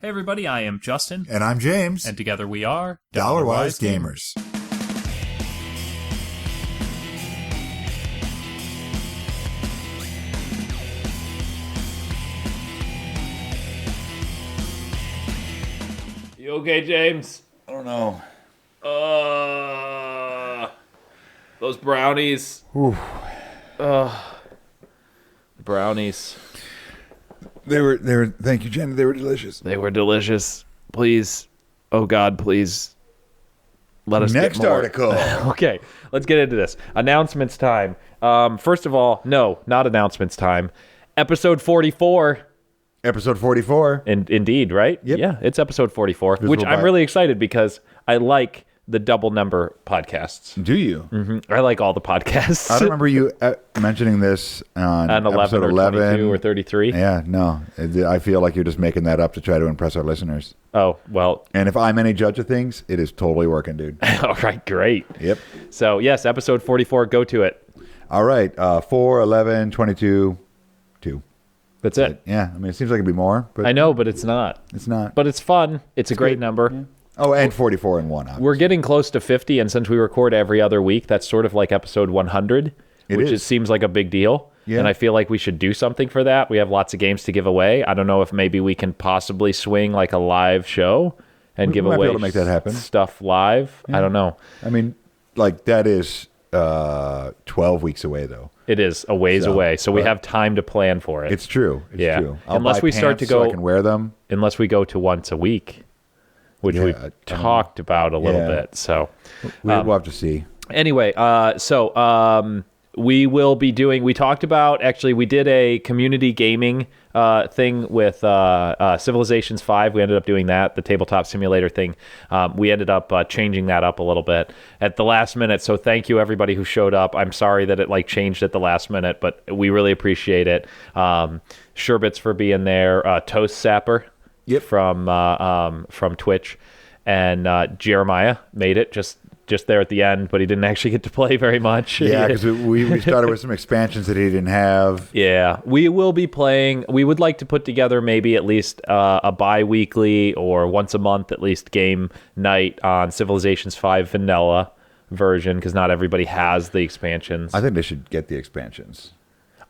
Hey everybody, I am Justin. And I'm James. And together we are Dollarwise Gamers. You okay, James? I don't know. Those brownies. Ooh. Brownies. They were, thank you, Jen. They were delicious. They were delicious. Please, oh God, please let us Next get more. article. Okay, let's get into this. Announcements time. First of all, no, not announcements time. Episode 44. Episode 44. Indeed, right? Yep. Yeah, it's episode 44, which I'm really excited because I like the double number podcasts. Do you? Mm-hmm. I like all the podcasts. I don't remember you mentioning this on 11 episode or 11. 22 or 33. Yeah, no. I feel like you're just making that up to try to impress our listeners. Oh, well. And if I'm any judge of things, it is totally working, dude. All right, great. Yep. So, yes, episode 44, go to it. All right, 4, 11, 22, 2. That's it. Yeah, I mean, it seems like it'd be more, but I know, but it's not. It's not. But it's fun. It's a great good. number. Yeah. Oh, and 44 and 1. Obviously. We're getting close to 50, and since we record every other week, that's sort of like episode 100, which seems like a big deal. Yeah. And I feel like we should do something for that. We have lots of games to give away. I don't know if maybe we can possibly swing like a live show and give might away be able to make that happen. Stuff live. Yeah. I don't know. I mean, like that is 12 weeks away, though. It is a ways away, so we have time to plan for it. It's true. It's true. Unless we start to go, so I can wear them. Unless we go to once a week, which we've talked about a little bit. So we'll have to see. Anyway, we will be doing. We talked about we did a community gaming thing with Civilizations 5. We ended up doing that, the Tabletop Simulator thing. We ended up changing that up a little bit at the last minute. So thank you everybody who showed up. I'm sorry that it changed at the last minute, but we really appreciate it. Sherbets for being there. Toast Sapper from Twitch, and Jeremiah made it just there at the end, but he didn't actually get to play very much. Yeah, because we started with some expansions that he didn't have. Yeah, we will be playing. We would like to put together maybe at least a bi-weekly or once a month at least game night on Civilizations 5 vanilla version, because not everybody has the expansions. I think they should get the expansions.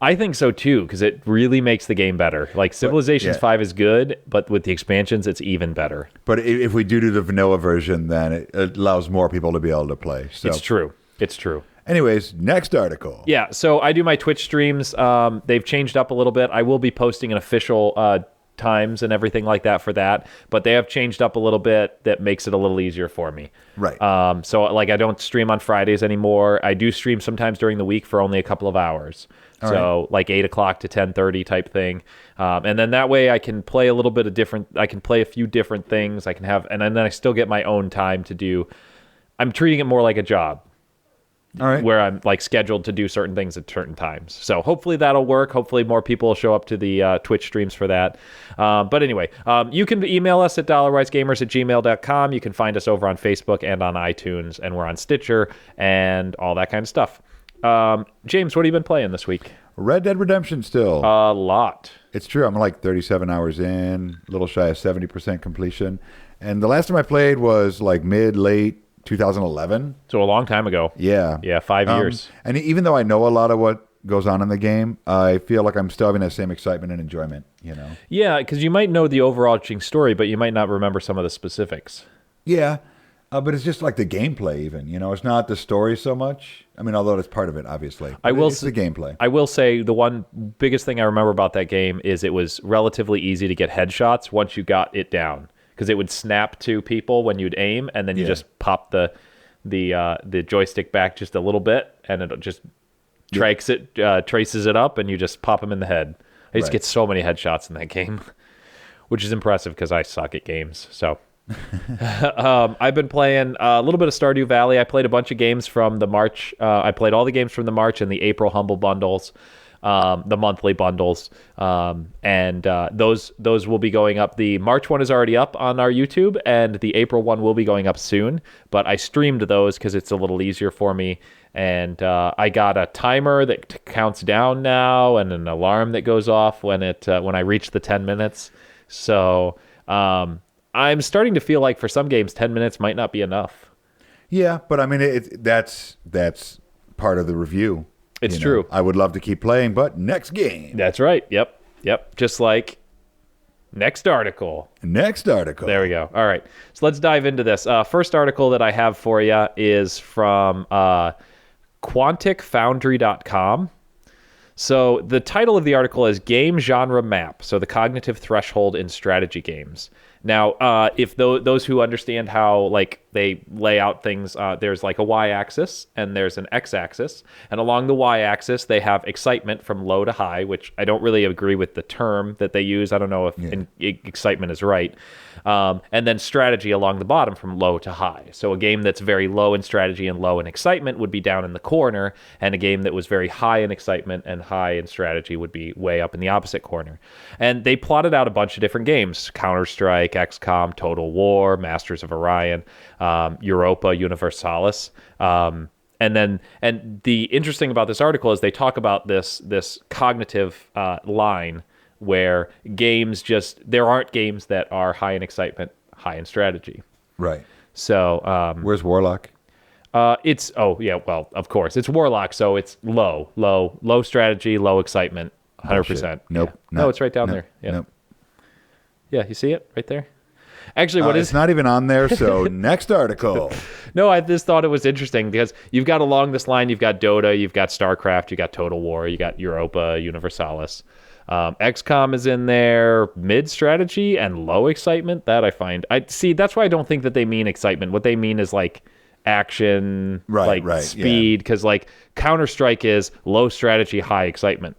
I think so too, because it really makes the game better. Like Civilizations 5 is good, but with the expansions, it's even better. But if we do the vanilla version, then it allows more people to be able to play. So. It's true. It's true. Anyways, next article. Yeah, so I do my Twitch streams. They've changed up a little bit. I will be posting an official times and everything like that for that, but they have changed up a little bit. That makes it a little easier for me. Right. So I don't stream on Fridays anymore. I do stream sometimes during the week for only a couple of hours. So 8 o'clock to 10:30 type thing. And then that way I can play a little bit of different, I can play a few different things. I can have, and then I still get my own time to do. I'm treating it more like a job. All right. Where I'm scheduled to do certain things at certain times. So hopefully that'll work. Hopefully more people will show up to the Twitch streams for that. But anyway, you can email us at dollarwisegamers@gmail.com. You can find us over on Facebook and on iTunes, and we're on Stitcher and all that kind of stuff. James, what have you been playing this week? Red Dead Redemption still. A lot. It's true. I'm 37 hours in, a little shy of 70% completion. And the last time I played was late 2011. So a long time ago. Yeah. Yeah, 5 years. And even though I know a lot of what goes on in the game, I feel like I'm still having that same excitement and enjoyment, Yeah, because you might know the overarching story, but you might not remember some of the specifics. Yeah. But it's just the gameplay even, it's not the story so much. I mean, although it's part of it, obviously. It's the gameplay. I will say the one biggest thing I remember about that game is it was relatively easy to get headshots once you got it down, because it would snap to people when you'd aim, and then you just pop the joystick back just a little bit, and it just traces it up, and you just pop them in the head. I just get so many headshots in that game, which is impressive because I suck at games, so... I've been playing a little bit of Stardew Valley. I played a bunch of games from the March. I played all the games from the March and the April Humble bundles, the monthly bundles, and those will be going up. The March one is already up on our YouTube, and the April one will be going up soon. But I streamed those because it's a little easier for me. And I got a timer that counts down now, and an alarm that goes off when I reach the 10 minutes. So I'm starting to feel like for some games, 10 minutes might not be enough. Yeah, but I mean, that's part of the review. It's true. I would love to keep playing, but next game. That's right. Yep. Just like next article. There we go. All right. So let's dive into this. First article that I have for you is from quanticfoundry.com. So the title of the article is Game Genre Map, so the cognitive threshold in strategy games. Now, if those who understand how like they lay out things, there's like a y-axis and there's an x-axis, and along the y-axis they have excitement from low to high, which I don't really agree with the term that they use. I don't know if excitement is right. And then strategy along the bottom from low to high. So a game that's very low in strategy and low in excitement would be down in the corner, and a game that was very high in excitement and high in strategy would be way up in the opposite corner. And they plotted out a bunch of different games: Counter-Strike, XCOM, Total War, Masters of Orion, Europa Universalis. And the interesting about this article is they talk about this cognitive line where games there aren't games that are high in excitement, high in strategy. Right. So where's Warlock? Well, of course it's Warlock, so it's low strategy, low excitement, 100%. Nope. Yeah. No, it's right down there. Yeah. Nope. Yeah, you see it right there. Actually, it's not even on there. So next article. No, I just thought it was interesting because you've got along this line, you've got Dota, you've got StarCraft, you got Total War, you got Europa Universalis. XCOM is in there, mid strategy and low excitement. That I find, that's why I don't think that they mean excitement. What they mean is like action, speed, because like Counter-Strike is low strategy, high excitement.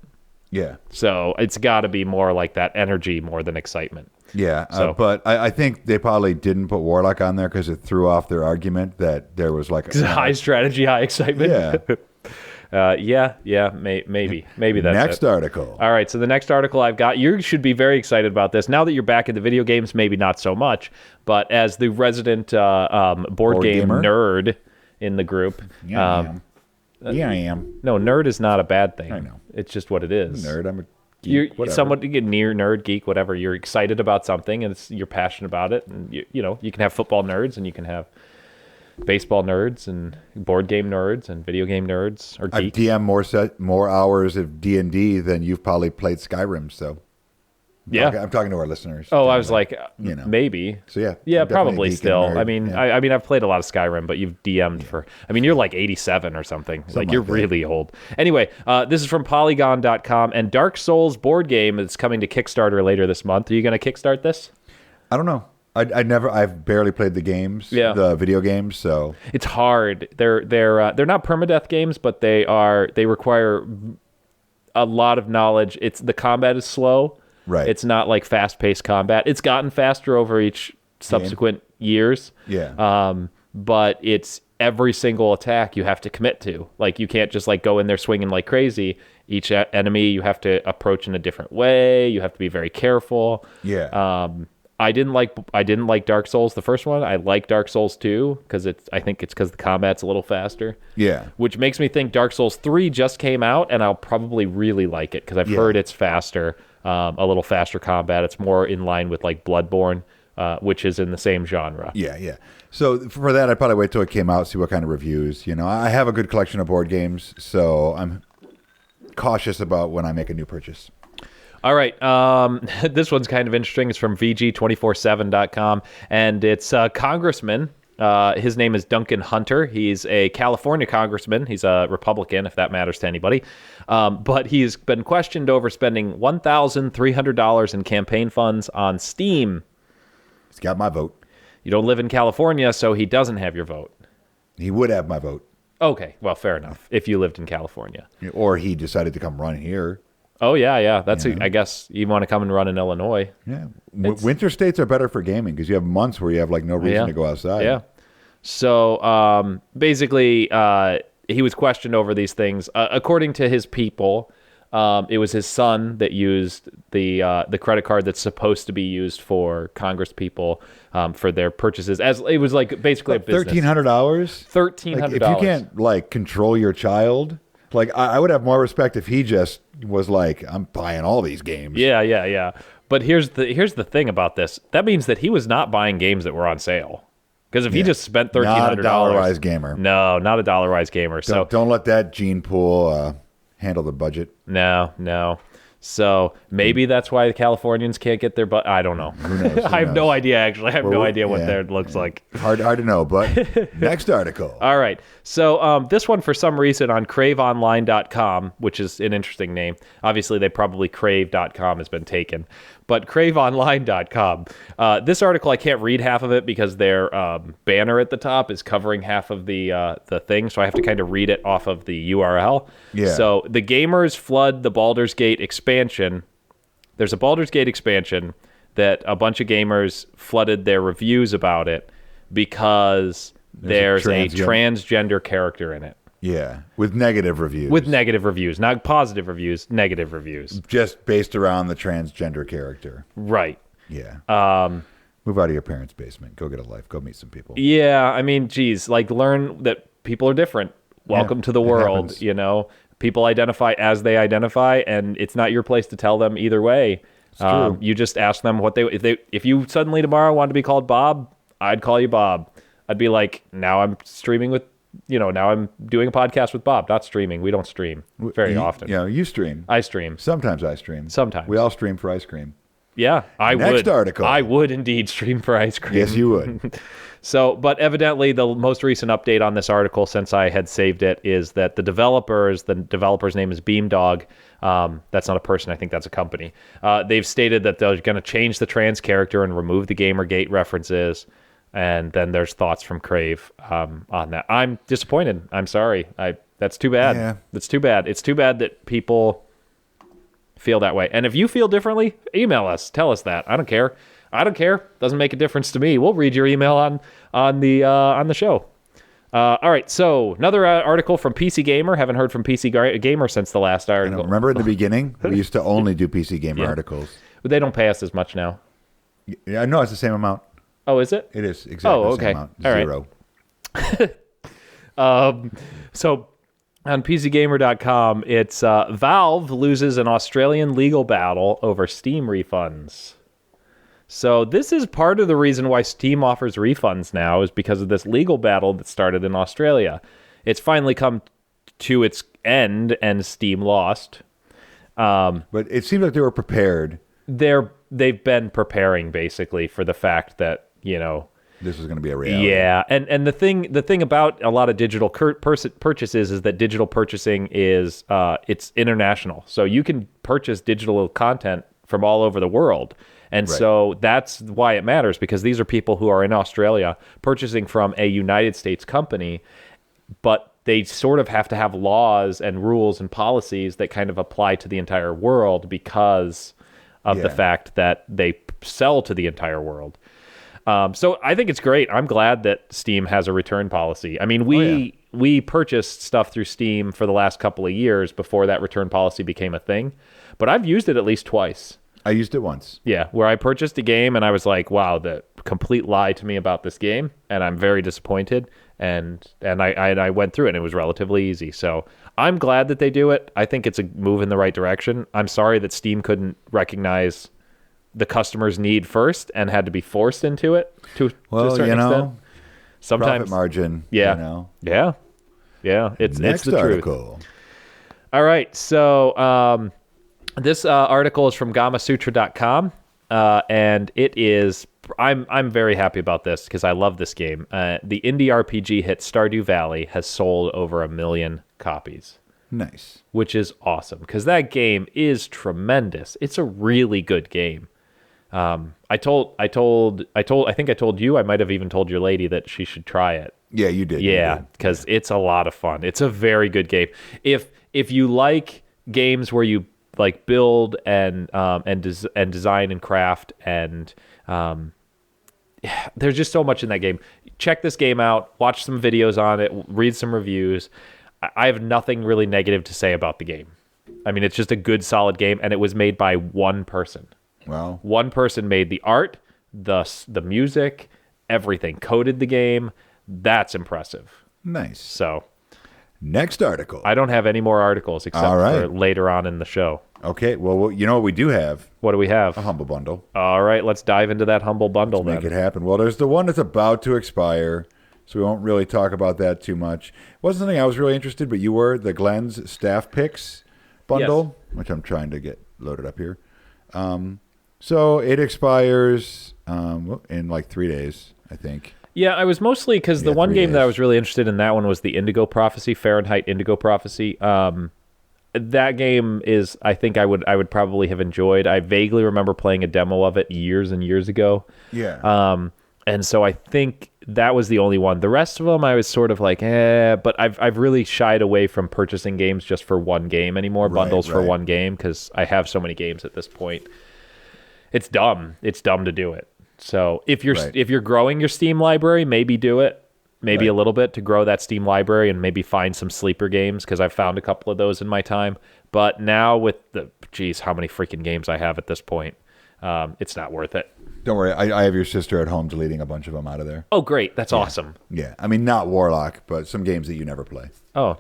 Yeah. So it's got to be more like that energy more than excitement. Yeah, but I think they probably didn't put Warlock on there because it threw off their argument that there was like a high strategy, high excitement. Yeah. Maybe that's next it. Article. All right, so the next article I've got, you should be very excited about this. Now that you're back into video games, maybe not so much, but as the resident board game gamer? nerd in the group. I am. No, nerd is not a bad thing. I know. It's just what it is. I'm a nerd. I'm a geek, you're somewhat near nerd, geek, whatever. You're excited about something and you're passionate about it. And you can have football nerds and you can have baseball nerds and board game nerds and video game nerds or geeks. I've DM'd more hours of D&D than you've probably played Skyrim. So I'm talking to our listeners. Oh, I was like, maybe. So yeah, probably still. Nerd. I mean, I've played a lot of Skyrim, but you've DM'd for. I mean, you're like 87 or something. Like you're really old. Anyway, this is from Polygon.com, and Dark Souls board game is coming to Kickstarter later this month. Are you going to kickstart this? I don't know. I've barely played the games, the video games, so it's hard. They're not permadeath games, but they require a lot of knowledge. The combat is slow. Right. It's not like fast-paced combat. It's gotten faster over each subsequent years. Yeah. But it's every single attack you have to commit to. Like you can't just like go in there swinging like crazy. Each enemy you have to approach in a different way. You have to be very careful. Yeah. I didn't like Dark Souls the first one. I like Dark Souls 2 because I think it's because the combat's a little faster. Yeah. Which makes me think Dark Souls 3 just came out, and I'll probably really like it because I've heard it's faster, a little faster combat. It's more in line with like Bloodborne, which is in the same genre. Yeah. So for that, I'd probably wait till it came out, see what kind of reviews. I have a good collection of board games, so I'm cautious about when I make a new purchase. All right. This one's kind of interesting. It's from VG247.com, and it's Congressman. His name is Duncan Hunter. He's a California congressman. He's a Republican, if that matters to anybody. But he's been questioned over spending $1,300 in campaign funds on Steam. He's got my vote. You don't live in California, so he doesn't have your vote. He would have my vote. Okay. Well, fair enough. If you lived in California. Or he decided to come run here. Oh, yeah. That's I guess you want to come and run in Illinois. Yeah. Winter states are better for gaming because you have months where you have like no reason to go outside. Yeah. So basically, he was questioned over these things. According to his people, it was his son that used the credit card that's supposed to be used for Congress people for their purchases. As it was like basically a business. $1,300? $1,300. If you can't like control your child, like I would have more respect if he just was like, I'm buying all these games. Yeah. But here's the thing about this. That means that he was not buying games that were on sale. Because if he just spent $1,300, not a Dollarwise gamer. No, not a Dollarwise gamer. Don't let that gene pool handle the budget. No. So maybe that's why the Californians can't get their I don't know. Who knows? I have no idea, actually. I have no idea what that looks like. Hard to know, but next article. All right. So this one, for some reason, on craveonline.com, which is an interesting name. Obviously, they probably crave.com has been taken. But craveonline.com. This article, I can't read half of it because their banner at the top is covering half of the thing, so I have to kind of read it off of the URL. Yeah. So the gamers flood the Baldur's Gate expansion. There's a Baldur's Gate expansion that a bunch of gamers flooded their reviews about it because there's a transgender character in it. Yeah, with negative reviews. Not positive reviews, negative reviews. Just based around the transgender character. Right. Yeah. Move out of your parents' basement. Go get a life. Go meet some people. Yeah, I mean, geez, like learn that people are different. Welcome to the world, happens. you know. People identify as they identify, and it's not your place to tell them either way. It's true. You just ask them what if you suddenly tomorrow wanted to be called Bob, I'd call you Bob. I'd be like, now I'm streaming with, now I'm doing a podcast with Bob, not streaming. We don't stream very often. You stream. I stream. Sometimes I stream. Sometimes. We all stream for ice cream. Yeah, I would. Next article. I would indeed stream for ice cream. Yes, you would. So, but evidently the most recent update on this article since I had saved it is that the developer's name is Beamdog. That's not a person. I think that's a company. They've stated that they're going to change the trans character and remove the Gamergate references. And then there's thoughts from Crave on that. I'm disappointed. I'm sorry. That's too bad. Yeah. That's too bad. It's too bad that people feel that way. And if you feel differently, email us. Tell us that. I don't care. Doesn't make a difference to me. We'll read your email on the show. All right. So another article from PC Gamer. Haven't heard from PC Gamer since the last article. Remember in the beginning, we used to only do PC Gamer articles. But they don't pay us as much now. Yeah, no, it's the same amount. Oh, is it? It is exactly the same amount. All 0. So on PCGamer.com, it's Valve loses an Australian legal battle over Steam refunds. So this is part of the reason why Steam offers refunds now is because of this legal battle that started in Australia. It's finally come to its end, and Steam lost. But it seems like they were prepared. They've been preparing basically for the fact that, this is going to be a reality. Yeah, and the thing about a lot of digital purchases is that digital purchasing is it's international. So you can purchase digital content from all over the world. And so that's why it matters, because these are people who are in Australia purchasing from a United States company, but they sort of have to have laws and rules and policies that kind of apply to the entire world because of the fact that they sell to the entire world. So I think it's great. I'm glad that Steam has a return policy. I mean, we purchased stuff through Steam for the last couple of years before that return policy became a thing, but I've used it at least twice. I used it once. Yeah, where I purchased a game and I was like, wow, the complete lie to me about this game, and I'm very disappointed. And I went through it, and it was relatively easy. So I'm glad that they do it. I think it's a move in the right direction. I'm sorry that Steam couldn't recognize the customer's need first and had to be forced into it to a certain extent. Sometimes profit margin. Yeah. It's Next the article. Truth. All right, so this article is from GamaSutra.com, and it is. I'm very happy about this because I love this game. The indie RPG hit Stardew Valley has sold over 1 million copies. Nice. Which is awesome because that game is tremendous. It's a really good game. I think I told you, I might have even told your lady that she should try it. Yeah, you did. Yeah, because it's a lot of fun. It's a very good game. If you like games where you like build and design and craft and there's just so much in that game. Check this game out. Watch some videos on it. Read some reviews. I have nothing really negative to say about the game. I mean, it's just a good, solid game, and it was made by one person. Wow. One person made the art, the music, everything. Coded the game. That's impressive. Nice. So, next article. I don't have any more articles except for later on in the show. Okay, well, you know what we do have? What do we have? A humble bundle. All right, let's dive into that humble bundle. Make it happen. Well, there's the one that's about to expire, so we won't really talk about that too much. It wasn't something I was really interested, but you were, the Glenn's Staff Picks bundle, which I'm trying to get loaded up here. So it expires in like 3 days, I think. Yeah, I was mostly because the one game that I was really interested in, that one was the Indigo Prophecy, Fahrenheit Indigo Prophecy. That game is, I think I would probably have enjoyed. I vaguely remember playing a demo of it years and years ago. Yeah. And so I think that was the only one. The rest of them I was sort of like, but I've really shied away from purchasing games just for one game anymore, bundles for one game, because I have so many games at this point. It's dumb. It's dumb to do it. So if you're growing your Steam library, maybe do it. Maybe a little bit to grow that Steam library and maybe find some sleeper games, because I've found a couple of those in my time. But now with how many freaking games I have at this point, it's not worth it. Don't worry, I have your sister at home deleting a bunch of them out of there. Oh, great. That's awesome. Yeah, I mean, not Warlock, but some games that you never play. Oh.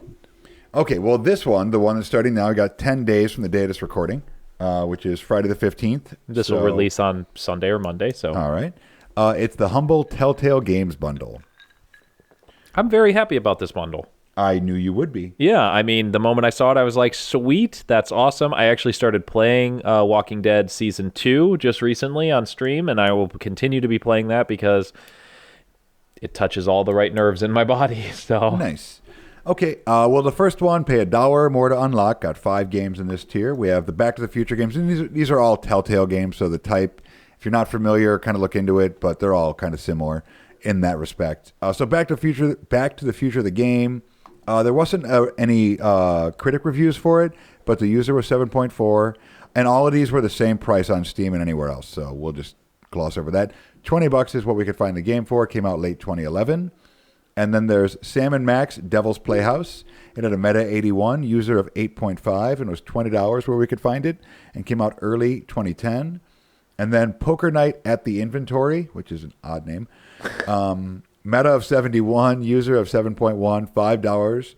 Okay, well, this one, the one that's starting now, we got 10 days from the day of this recording, which is Friday the 15th. This will release on Sunday or Monday. So. All right. It's the Humble Telltale Games bundle. I'm very happy about this bundle. I knew you would be. Yeah, I mean, the moment I saw it, I was like, sweet, that's awesome. I actually started playing Walking Dead Season 2 just recently on stream, and I will continue to be playing that because it touches all the right nerves in my body. So nice. Okay, well, the first one, pay $1 more to unlock. Got 5 games in this tier. We have the Back to the Future games, and these are all Telltale games, so the type, if you're not familiar, kind of look into it, but they're all kind of similar in that respect. So Back to the Future, the game. There wasn't any critic reviews for it, but the user was 7.4, and all of these were the same price on Steam and anywhere else. So we'll just gloss over that. $20 is what we could find the game for. It came out late 2011. And then there's Sam & Max Devil's Playhouse. It had a Meta 81, user of 8.5, and it was $20 where we could find it, and came out early 2010. And then Poker Night at the Inventory, which is an odd name. Meta of 71, user of 7.1, $5,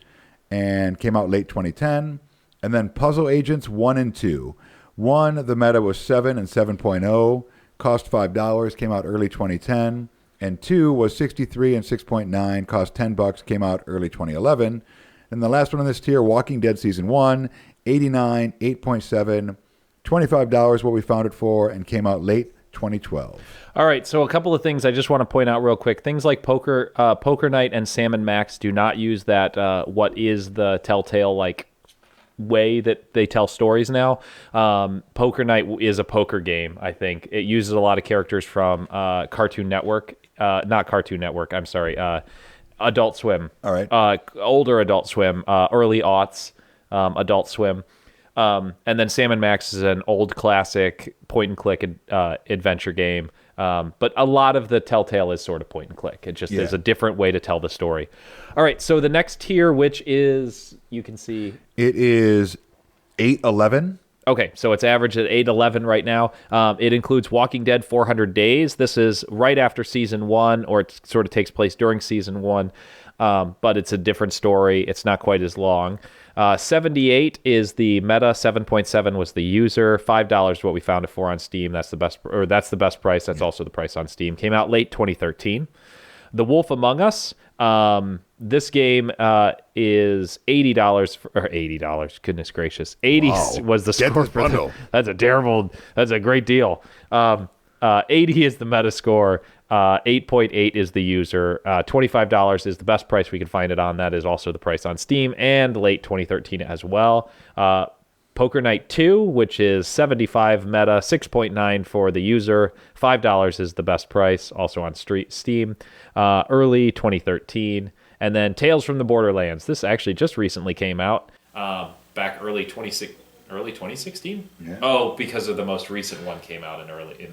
and came out late 2010. And then Puzzle Agents 1 and 2. 1, the meta was 7 and 7.0, cost $5, came out early 2010. And 2 was 63 and 6.9, cost $10, came out early 2011. And the last one on this tier, Walking Dead Season 1, 89, 8.7, $25 what we found it for, and came out late 2012. All right, so a couple of things I just want to point out real quick. Things like Poker Night and Sam & Max do not use that what is the Telltale way that they tell stories now. Poker Night is a poker game, I think. It uses a lot of characters from Cartoon Network. Not Cartoon Network, I'm sorry. Adult Swim. All right. Older Adult Swim. Early aughts Adult Swim. And then Sam & Max is an old classic point-and-click adventure game. But a lot of the Telltale is sort of point-and-click. It just is a different way to tell the story. All right, so the next tier, which is, you can see... It is 8.11. Okay, so it's average at 8.11 right now. It includes Walking Dead 400 Days. This is right after Season 1, or it sort of takes place during Season 1. But it's a different story. It's not quite as long. 78 is the meta. 7.7 was the user. $5 is what we found it for on Steam. That's the best price. That's also the price on Steam. Came out late 2013. The Wolf Among Us. This game is $80 or $80. Goodness gracious, 80 was the score for bundle. That's a great deal. 80 is the meta score. 8.8 is the user. $25 is the best price we can find it on. That is also the price on Steam, and late 2013 as well. Poker Night 2, which is 75 meta, 6.9 for the user. $5 is the best price, also on Steam. Early 2013. And then Tales from the Borderlands. This actually just recently came out. Back early 2016? Yeah. Oh, because of the most recent one came out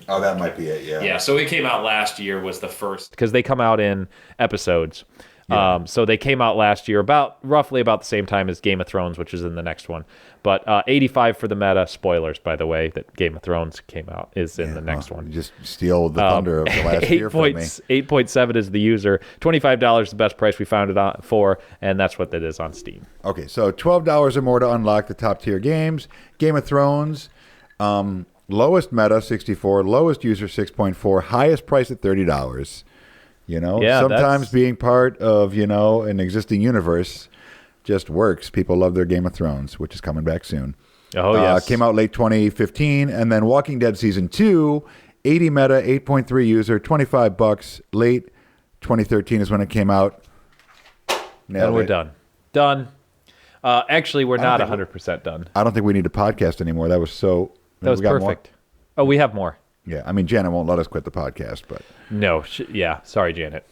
Oh, that might be it, yeah. Yeah, so it came out last year was the first. Because they come out in episodes. Yeah. So they came out last year roughly about the same time as Game of Thrones, which is in the next one. But 85 for the meta. Spoilers, by the way, that Game of Thrones came out is in the next one. You just steal the thunder of the last year from me. 8.7 is the user. $25 is the best price we found it for, and that's what that is on Steam. Okay, so $12 or more to unlock the top tier games. Game of Thrones, lowest meta 64, lowest user 6.4, highest price at $30. Sometimes being part of an existing universe just works. People love their Game of Thrones, which is coming back soon. Oh yes, came out late 2015, and then Walking Dead season 2, 80 meta, 8.3 user, $25. Late 2013 is when it came out. And we're done. Actually, we're not 100% done. I don't think we need a podcast anymore. That was perfect. Oh, we have more. Yeah, I mean, Janet won't let us quit the podcast, but no, sorry, Janet.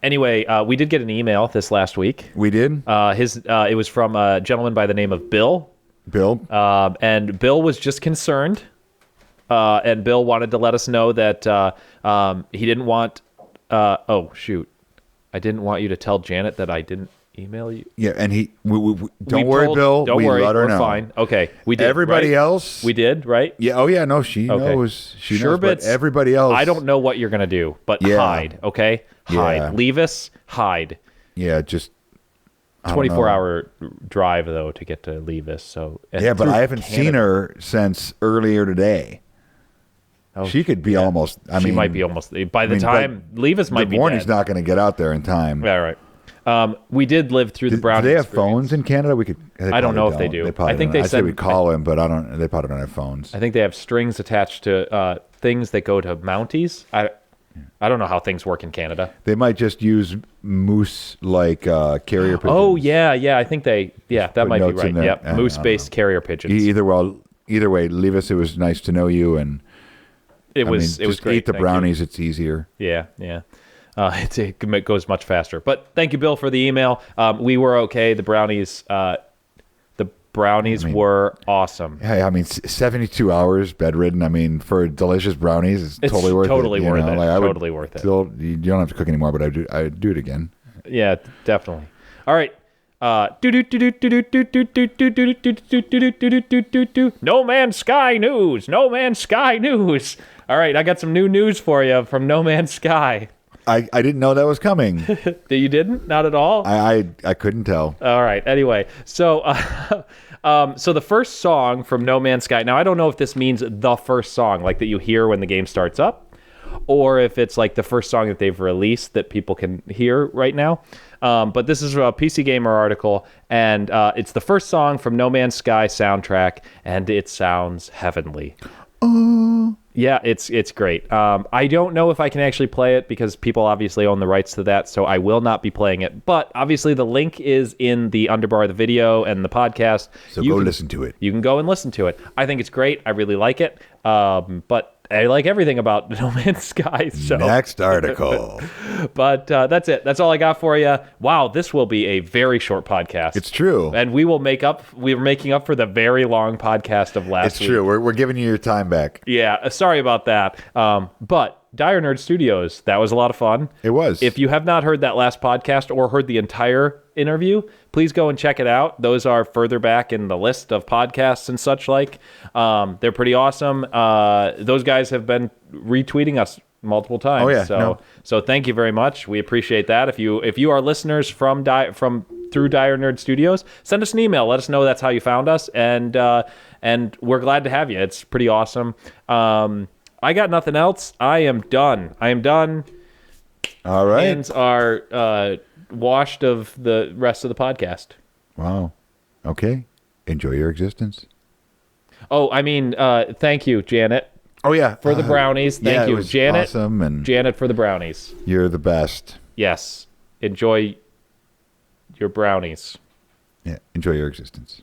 Anyway, we did get an email this last week. We did. It was from a gentleman by the name of Bill. And Bill was just concerned, and Bill wanted to let us know that he didn't want. Oh shoot, I didn't want you to tell Janet that I didn't email you. Yeah, and don't worry, Bill. Don't worry, let her we're know. Fine. Okay, we did. Everybody else, we did, right? Yeah. Oh yeah. No, she knows. She knows. But everybody else, I don't know what you're gonna do, but hide. Okay, hide. Yeah. Leave us. Hide. Yeah, just 24-hour drive though to get to Levis. So but I haven't seen her since earlier today. Oh, she could be almost. She might be almost. By the time Levis might be dead. Warney's not going to get out there in time. Yeah, right. We did live through the Browning. Do they have phones in Canada? I don't know if they do. I think they said we call him, but I don't. They probably don't have phones. I think they have strings attached to things that go to Mounties. I don't know how things work in Canada. They might just use moose like carrier pigeons. Oh yeah. I think that might be right. Yep, moose-based carrier pigeons. Either way, Levis, it was nice to know you, and it was great. Eat the brownies; it's easier. Yeah. It goes much faster. But thank you, Bill, for the email. We were okay. The brownies were awesome. Yeah, I mean, 72 hours bedridden. I mean, for delicious brownies, it's totally worth it. Totally worth it. Totally worth it. Still, you don't have to cook anymore, but I'd do it again. Yeah, definitely. All right. No Man's Sky news. No Man's Sky news. All right, I got some new news for you from No Man's Sky. I didn't know that was coming. You didn't? Not at all? I couldn't tell. All right. Anyway, so so the first song from No Man's Sky. Now, I don't know if this means the first song, like that you hear when the game starts up, or if it's like the first song that they've released that people can hear right now. But this is a PC Gamer article, and it's the first song from No Man's Sky soundtrack, and it sounds heavenly. Yeah, it's great. I don't know if I can actually play it because people obviously own the rights to that, so I will not be playing it. But obviously the link is in the underbar of the video and the podcast. So go listen to it. You can go and listen to it. I think it's great. I really like it. But I like everything about No Man's Sky. So. Next article. But that's it. That's all I got for you. Wow, this will be a very short podcast. It's true. And we're making up for the very long podcast of last week. It's true. We're giving you your time back. Yeah, sorry about that. But Dire Nerd Studios, that was a lot of fun. It was. If you have not heard that last podcast or heard the entire interview, please go and check it out. Those are further back in the list of podcasts and such like. They're pretty awesome. Those guys have been retweeting us multiple times. Oh yeah. So thank you very much. We appreciate that. If you are listeners through Dire Nerd Studios, send us an email. Let us know that's how you found us, and we're glad to have you. It's pretty awesome. I got nothing else. I am done. All right. Hands are washed of the rest of the podcast. Wow. Okay. Enjoy your existence. Oh, I mean, thank you, Janet. Oh yeah, for the brownies. Thank you, Janet. Awesome, and Janet for the brownies. You're the best. Yes. Enjoy your brownies. Yeah. Enjoy your existence.